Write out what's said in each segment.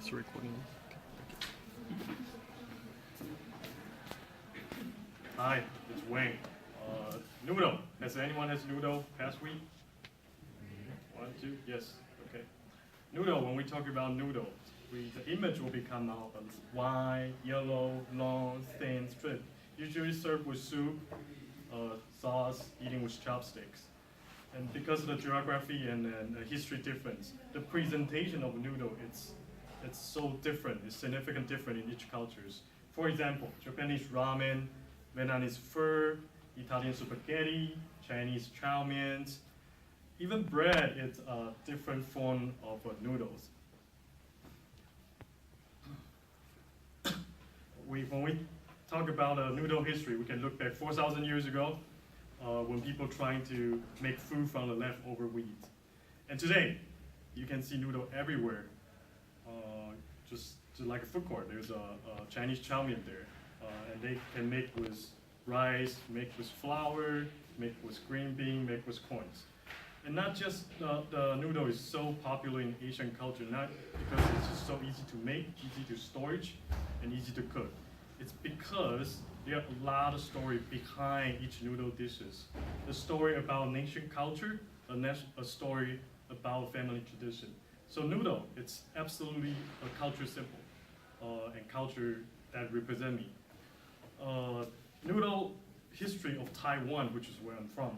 It's recording. Hi, it's Wang. Noodle. Has anyone has noodle past week? 1, 2, yes. Okay. Noodle. When we talk about noodle, the image will become out white, yellow, long, thin strip. Usually served with soup, sauce, eating with chopsticks. And because of the geography and the history difference, the presentation of noodle it's so different. It's significant different in each cultures. For example, Japanese ramen, Vietnamese pho, Italian spaghetti, Chinese chow mein. Even bread is a different form of noodles. When we talk about noodle history, we can look back 4,000 years ago when people trying to make food from the leftover wheat. And today, you can see noodle everywhere. Just like a food court, there's a Chinese chow mein there. And they can make with rice, make with flour, make with green bean, make with corns. And not just the noodle is so popular in Asian culture, not because it's just so easy to make, easy to storage, and easy to cook. It's because there are a lot of story behind each noodle dishes. The story about nation culture, a story about family tradition. So noodle, it's absolutely a culture symbol and culture that represent me. Noodle history of Taiwan, which is where I'm from.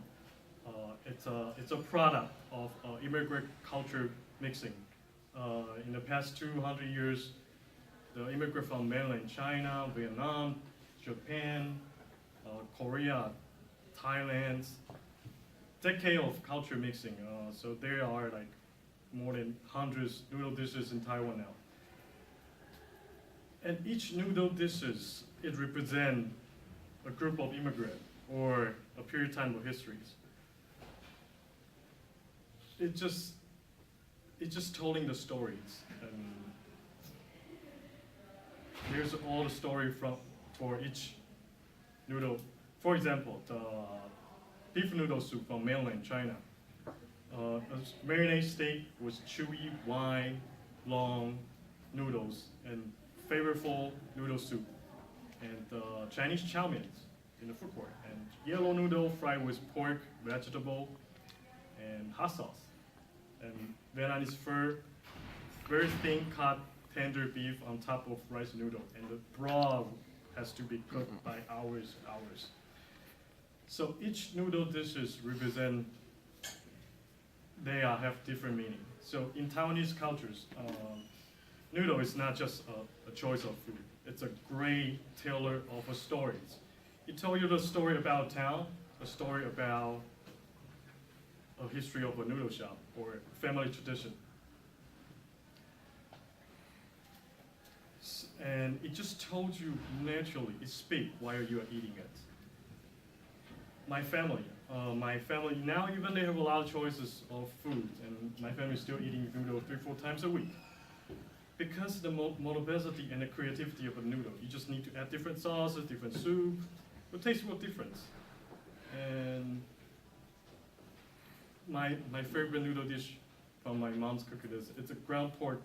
It's a product of immigrant culture mixing. In the past 200 years, the immigrant from mainland China, Vietnam, Japan, Korea, Thailand, decade of culture mixing. So there are like more than hundreds noodle dishes in Taiwan now. And each noodle dishes, it represents a group of immigrants or a period of time of histories. It's just telling the stories. And there's all the story for each noodle. For example, the beef noodle soup from mainland China. Marinade steak with chewy, wine, long noodles, and flavorful noodle soup. And Chinese chow mein in the food court. And yellow noodle fried with pork, vegetable, and hot sauce. And Vietnamese pho, very thin cut, tender beef on top of rice noodle. And the broth has to be cooked by hours. So each noodle dishes represent, they have different meaning. So in Taiwanese cultures, noodle is not just a choice of food. It's a great teller of stories. It tells you the story about a town, a story about a history of a noodle shop or family tradition. And it just told you naturally, it speaks while you are eating it. My family now, even they have a lot of choices of food, and my family is still eating noodle 3-4 times a week. Because the multiplicity and the creativity of a noodle, you just need to add different sauces, different soup, the taste will different. And my favorite noodle dish from my mom's cooking is it's a ground pork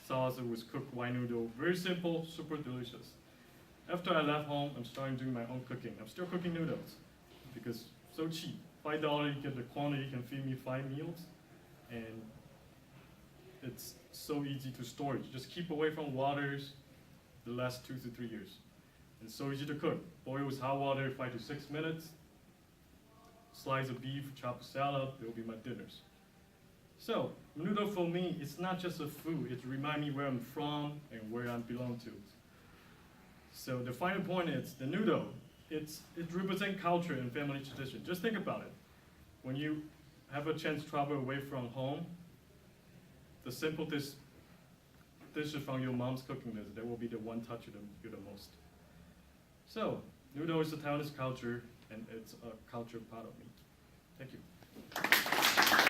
sauce with cooked white noodle. Very simple, super delicious. After I left home, I'm starting doing my own cooking. I'm still cooking noodles because so cheap. $5, you get the quantity, can feed me 5 meals, and it's so easy to store. Just keep away from waters the last 2 to 3 years. It's so easy to cook. Boil with hot water 5 to 6 minutes. Slice of beef, chopped salad, they'll be my dinners. So, noodle for me, it's not just a food, it reminds me where I'm from and where I belong to. So the final point is, the noodle, it represents culture and family tradition. Just think about it. When you have a chance to travel away from home, the simple dishes from your mom's cooking list, that will be the one touch you the most. So, noodle is a Taiwanese culture, and it's a culture part of me. Thank you.